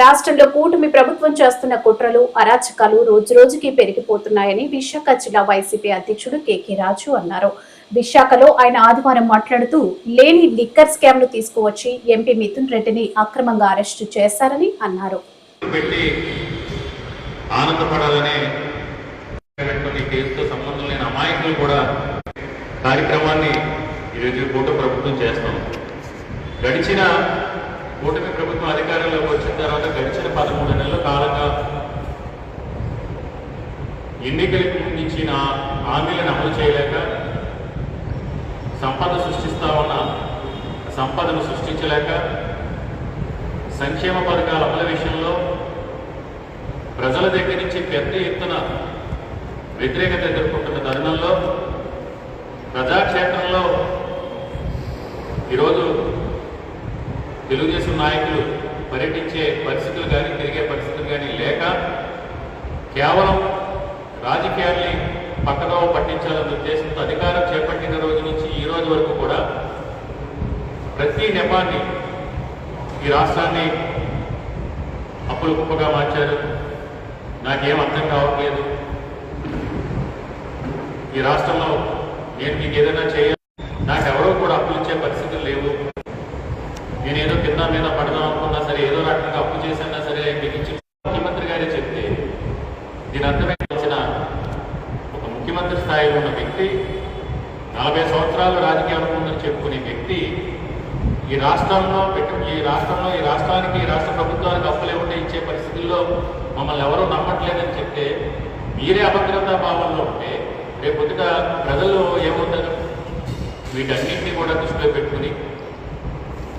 రాష్ట్రంలో కూటమి ప్రభుత్వం చేస్తున్న కుట్రలు అరాచకాలు రోజురోజుకి పెరిగిపోతున్నాయని విశాఖ జిల్లా వైసీపీ అధ్యక్షుడు కేకే రాజు అన్నారు. విశాఖలో ఆయన ఆదివారం మాట్లాడుతూ లేని లిక్కర్ స్కామ్ ను తీసుకువచ్చి ఎంపీ మిథున్ రెడ్డిని అక్రమంగా అరెస్టు చేశారని అన్నారు. గడిచిన కూటమి ప్రభుత్వం అధికారంలోకి వచ్చిన తర్వాత గడిచిన 13 నెలల కాలంగా ఎన్నికలకు ముందించిన హామీలను అమలు చేయలేక సంపద సృష్టిస్తా ఉన్న సంపదను సృష్టించలేక సంక్షేమ పథకాల అమలు విషయంలో ప్రజల దగ్గర నుంచి పెద్ద ఎత్తున వ్యతిరేకత ఎదుర్కొంటున్న తరుణంలో ప్రజాక్షేత్రంలో ఈరోజు తెలుగుదేశం నాయకులు పర్యటించే పరిస్థితులు కానీ తిరిగే పరిస్థితులు కానీ లేక కేవలం రాజకీయాల్ని పక్కదో పట్టించాలన్న ఉద్దేశంతో అధికారం చేపట్టిన రోజు నుంచి ఈ రోజు వరకు కూడా ప్రతి నెపాన్ని ఈ రాష్ట్రాన్ని అప్పుల కుప్పగా మార్చారు. నాకేం అర్థం కావట్లేదు. ఈ రాష్ట్రంలో నేను మీకు ఏదైనా చేయాలి, నాకెవరో కూడా అప్పులు ఇచ్చే పరిస్థితులు లేవు. నేనేదో కింద మీద పడదాం అనుకున్నా సరే, ఏదో రకంగా అప్పు చేసినా సరే మీకు ఇచ్చి ముఖ్యమంత్రి గారే చెప్తే దీని అర్థమే వచ్చిన ఒక ముఖ్యమంత్రి స్థాయిలో ఉన్న వ్యక్తి, 40 సంవత్సరాలు రాజకీయాలు ఉందని చెప్పుకునే వ్యక్తి ఈ రాష్ట్రానికి రాష్ట్ర ప్రభుత్వానికి అప్పులు ఉంటే ఇచ్చే పరిస్థితుల్లో మమ్మల్ని ఎవరూ నమ్మట్లేదని చెప్తే మీరే అభద్రతా భావంలో ఉంటే రేపొద్దుట ప్రజలు ఏమవుతారు? వీటన్నింటినీ కూడా దృష్టిలో పెట్టుకుని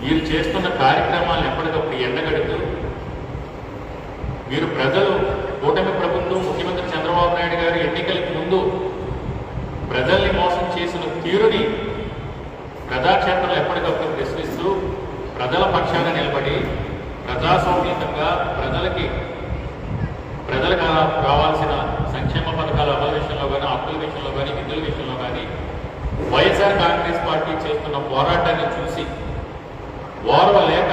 మీరు చేస్తున్న కార్యక్రమాలను ఎప్పటికప్పుడు ఎండగడుతూ మీరు ప్రజలు కూటమి ప్రభుత్వం ముఖ్యమంత్రి చంద్రబాబు నాయుడు గారు ఎన్నికలకు ముందు ప్రజల్ని మోసం చేసిన తీరుని ప్రజాక్షేత్రంలో ఎప్పటికప్పుడు ప్రశ్నిస్తూ ప్రజల పక్షాన నిలబడి ప్రజాస్వామ్యంగా ప్రజలకు రావాల్సిన సంక్షేమ పథకాల అమలు విషయంలో కానీ, అప్పుల విషయంలో కానీ, నిధుల విషయంలో కానీ వైఎస్ఆర్ కాంగ్రెస్ పార్టీ చేస్తున్న పోరాటాన్ని చూసి ఓర్వలేక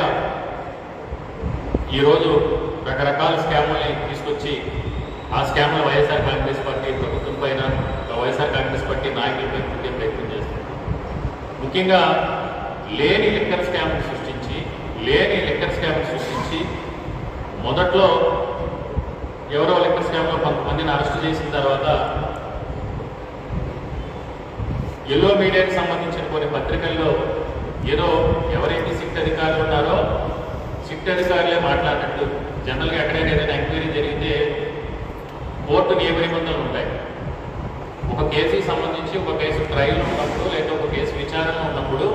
ఈరోజు రకరకాల స్కాముల్ని తీసుకొచ్చి ఆ స్కామ్లు వైఎస్ఆర్ కాంగ్రెస్ పార్టీ ప్రభుత్వం పైన, వైఎస్ఆర్ కాంగ్రెస్ పార్టీ నాయకులపై పెట్టే ప్రయత్నం చేస్తారు. ముఖ్యంగా లేని లిక్కర్ స్కామ్ సృష్టించి మొదట్లో ఎవరో లిక్కర్ స్కామ్లో కొంతమందిని అరెస్ట్ చేసిన తర్వాత ఎల్లో మీడియాకి సంబంధించిన కొన్ని పత్రికల్లో ఏదో ఎవరైతే సిట్ అధికారులు ఉన్నారో సిట్ అధికారులే మాట్లాడినట్టు. జనరల్గా ఎక్కడైనా ఏదైనా ఎంక్వైరీ జరిగితే కోర్టు నియమ నిబంధనలు ఉంటాయి. ఒక కేసుకి సంబంధించి ఒక కేసు ట్రయల్ ఉన్నప్పుడు లేదా ఒక కేసు విచారణ ఉన్నప్పుడు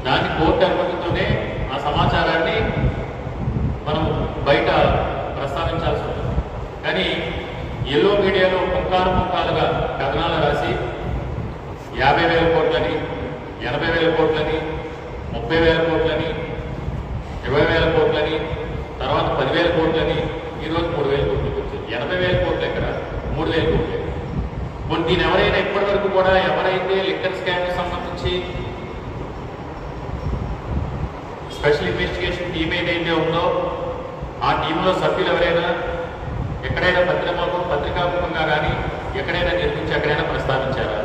దాన్ని కోర్టు అనుమతితోనే ఆ సమాచారాన్ని మనం బయట ప్రస్తావించాల్సి ఉంటుంది. కానీ ఎల్లో మీడియాలో పుంకాలుగా కథనాలు రాసి 50,000 కోట్లని, 80,000 కోట్లని, 30,000 కోట్లని, 20,000 కోట్లని, తర్వాత 10,000 కోట్లని, ఈరోజు 3,000 కోట్లకి వచ్చింది. 80,000 కోట్లు ఎక్కడ, 3,000 కోట్లు. దీని ఎవరైనా ఇప్పటి వరకు కూడా ఎవరైతే లిక్కర్ స్కామ్కి సంబంధించి స్పెషల్ ఇన్వెస్టిగేషన్ టీమ్ ఏదైతే ఉందో ఆ టీంలో సభ్యులు ఎవరైనా ఎక్కడైనా పత్రికాముఖంగా కానీ ఎక్కడైనా నిర్మించి ఎక్కడైనా ప్రస్తావించారా?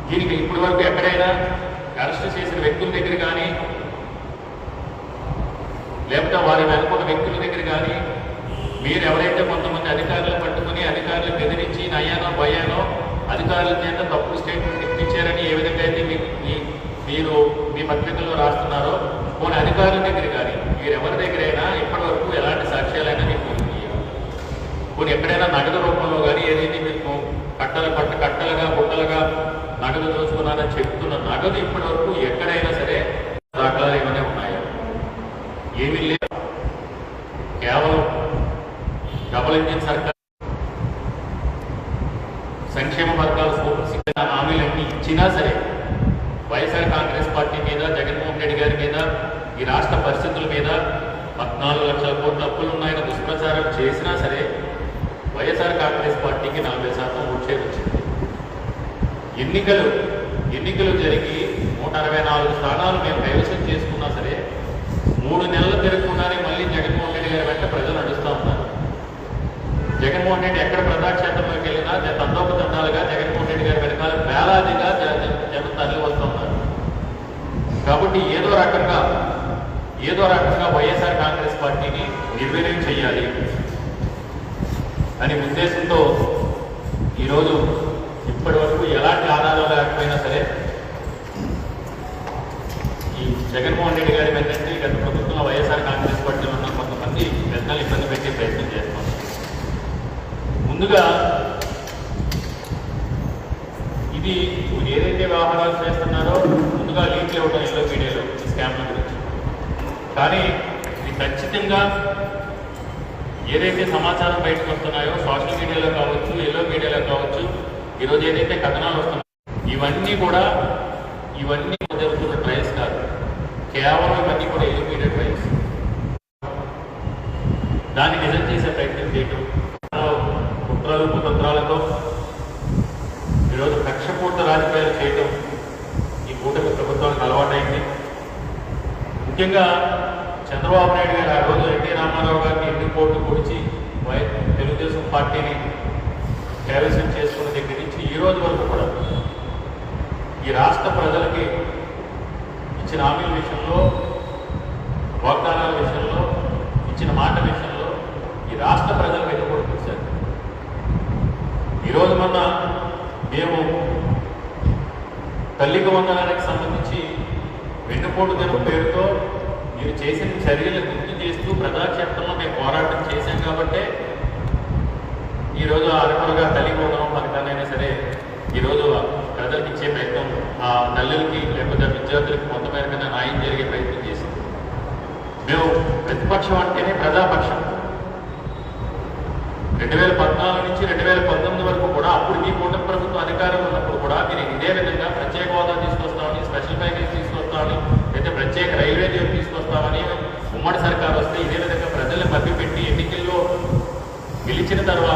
దీనికి ఇప్పటి వరకు ఎక్కడైనా అరెస్ట్ చేసిన వ్యక్తుల దగ్గర కానీ లేకపోతే వారి వెనుకున్న వ్యక్తుల దగ్గర కానీ మీరు ఎవరైతే కొంతమంది అధికారులను పట్టుకుని అధికారులు బెదిరించి నయ్యానో భయానో అధికారుల చేత తప్పుడు స్టేట్మెంట్ ఇప్పించారని ఏ విధంగా అయితే మీరు మీ పత్రికల్లో రాస్తున్నారో కొన్ని అధికారుల దగ్గర కానీ మీరు ఎవరి దగ్గరైనా ఇప్పటి వరకు ఎలాంటి సాక్ష్యాలైనా మీకు కొన్ని ఎక్కడైనా నగదు రూపంలో కానీ ఏదైతే మీకు కట్టలుగా బుట్టలుగా నగదు దోచుకున్నారని చెప్తున్న నగదు ఇప్పటి వరకు ఎక్కడైనా సరే దాఖలాలు ఏమైనా ఉన్నాయా? ఏమీ లేదు. కేవలం డబుల్ ఇంజిన్ సర్కార్ సంక్షేమ పథకాలు సూపర్ హామీలన్నీ ఇచ్చినా సరే వైఎస్ఆర్ కాంగ్రెస్ పార్టీ మీద, జగన్మోహన్ రెడ్డి గారి మీద, ఈ రాష్ట్ర పరిస్థితుల మీద 14 లక్షల కోట్ల అప్పులు ఉన్నాయని దుష్ప్రచారం చేసినా సరే వైఎస్ఆర్ కాంగ్రెస్ పార్టీకి 40% ఓట్ షేర్ వచ్చింది. ఎన్నికలు జరిగి 164 స్థానాలు మేము కైవసం చేసుకున్నా సరే 3 నెలల జగన్మోహన్ రెడ్డి ఎక్కడ ప్రజాక్షేత్రంలోకి వెళ్ళినా తండోపతండాలుగా జగన్మోహన్ రెడ్డి గారి వెనకాల వేలాదిగా జనం తరలి వస్తూ ఉన్నారు. కాబట్టి ఏదో రకంగా వైఎస్ఆర్ కాంగ్రెస్ పార్టీని నిర్వీర్యం చేయాలి అనే ఉద్దేశంతో ఈరోజు ఇప్పటి వరకు ఎలాంటి ఆధారాలు లేకపోయినా సరే ఈ జగన్మోహన్ రెడ్డి గారి వెంటనే గత ప్రభుత్వంలో వైఎస్ఆర్ కాంగ్రెస్ పార్టీలో ఉన్న కొంతమంది పెద్దలు ఇబ్బంది పెట్టే ప్రయత్నం చేస్తున్నారు. ముందుగా ఇది ఏదైతే వ్యవహారాలు చేస్తున్నారో ముందుగా లీక్లు ఇవ్వడం ఎల్లో మీడియాలో ఈ స్కామ్ల గురించి. కానీ ఇది ఖచ్చితంగా ఏదైతే సమాచారం బయటకు వస్తున్నాయో సోషల్ మీడియాలో కావచ్చు, ఎల్లో మీడియాలో కావచ్చు, ఈరోజు ఏదైతే కథనాలు వస్తున్నాయో ఇవన్నీ జరుగుతున్న ట్రయల్స్ కాదు, కేవలం ఇవన్నీ కూడా ఎల్లో మీడియా ట్రయల్స్. దాన్ని నిజం చేసే ప్రయత్నం చేయటం, కుట్రలు కుతంత్రాలతో ఈరోజు కక్షపూర్త రాజకీయాలు చేయటం ఈ కూటమి ప్రభుత్వానికి అలవాటైంది. ముఖ్యంగా చంద్రబాబు నాయుడు గారు ఆ రోజు ఎన్టీ రామారావు గారిని ఎన్ని కోట్లు పొడిచి తెలుగుదేశం పార్టీని కైవసం చేసుకున్న దగ్గర నుంచి ఈ రోజు వరకు కూడా ఈ రాష్ట్ర ప్రజలకి ఇచ్చిన హామీల విషయంలో, వాగ్దానాల విషయంలో, ఇచ్చిన మాట విషయంలో ఈ రాష్ట్ర ప్రజలు వెనుకోడు చూశారు. ఈరోజు మొన్న మేము తల్లికి వందనానికి సంబంధించి వెన్నుపోటు దినం పేరుతో మీరు చేసిన చర్యలు గుర్తు చేస్తూ ప్రజాక్షేత్రంలో మేము పోరాటం చేశాం కాబట్టే ఈరోజు అరకొరగా తల్లికి వందనం పథకాన్నైనా సరే ఈరోజు ప్రజలకు ఇచ్చే ప్రయత్నం, ఆ తల్లులకి లేకపోతే విద్యార్థులకి మొత్తం మేరకైనా న్యాయం జరిగే ప్రయత్నం చేసింది. మేము ప్రతిపక్షం అంటేనే ప్రజాపక్షం. 2014 నుంచి 2019 వరకు కూడా అప్పుడు మీ కూటమి ప్రభుత్వం అధికారంలో ఉన్నప్పుడు కూడా మీరు ఇదే విధంగా ప్రత్యేక హోదా తీసుకొస్తామని, స్పెషల్ ప్యాకేజ్ తీసుకొస్తామని, అయితే ప్రత్యేక రైల్వే జోన్ తీసుకొస్తామని, ఉమ్మడి సర్కారు వస్తే ఇదే విధంగా ప్రజల్ని మభ్యపెట్టి ఎన్నికల్లో గెలిచిన తర్వాత